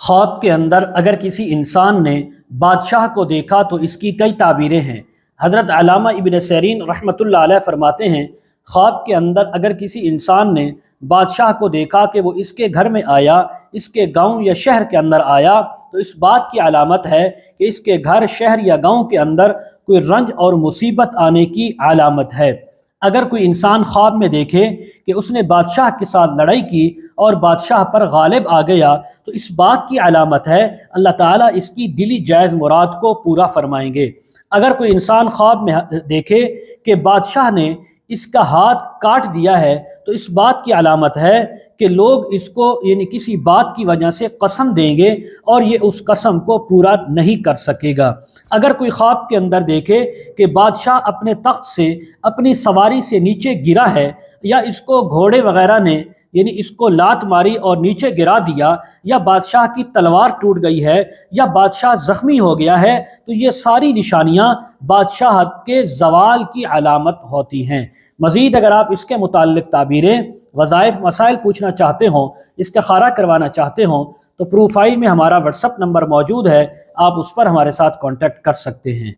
خواب کے اندر اگر کسی انسان نے بادشاہ کو دیکھا تو اس کی کئی تعبیریں ہیں۔ حضرت علامہ ابن سیرین رحمۃ اللہ علیہ فرماتے ہیں، خواب کے اندر اگر کسی انسان نے بادشاہ کو دیکھا کہ وہ اس کے گھر میں آیا، اس کے گاؤں یا شہر کے اندر آیا، تو اس بات کی علامت ہے کہ اس کے گھر، شہر یا گاؤں کے اندر کوئی رنج اور مصیبت آنے کی علامت ہے۔ اگر کوئی انسان خواب میں دیکھے کہ اس نے بادشاہ کے ساتھ لڑائی کی اور بادشاہ پر غالب آ گیا، تو اس بات کی علامت ہے اللہ تعالیٰ اس کی دلی جائز مراد کو پورا فرمائیں گے۔ اگر کوئی انسان خواب میں دیکھے کہ بادشاہ نے اس کا ہاتھ کاٹ دیا ہے، تو اس بات کی علامت ہے کہ لوگ اس کو کسی بات کی وجہ سے قسم دیں گے اور یہ اس قسم کو پورا نہیں کر سکے گا۔ اگر کوئی خواب کے اندر دیکھے کہ بادشاہ اپنے تخت سے، اپنی سواری سے نیچے گرا ہے، یا اس کو گھوڑے وغیرہ نے اس کو لات ماری اور نیچے گرا دیا، یا بادشاہ کی تلوار ٹوٹ گئی ہے، یا بادشاہ زخمی ہو گیا ہے، تو یہ ساری نشانیاں بادشاہت کے زوال کی علامت ہوتی ہیں۔ مزید اگر آپ اس کے متعلق تعبیریں، وظائف، مسائل پوچھنا چاہتے ہوں، استخارہ کروانا چاہتے ہوں، تو پروفائل میں ہمارا واٹس ایپ نمبر موجود ہے، آپ اس پر ہمارے ساتھ کانٹیکٹ کر سکتے ہیں۔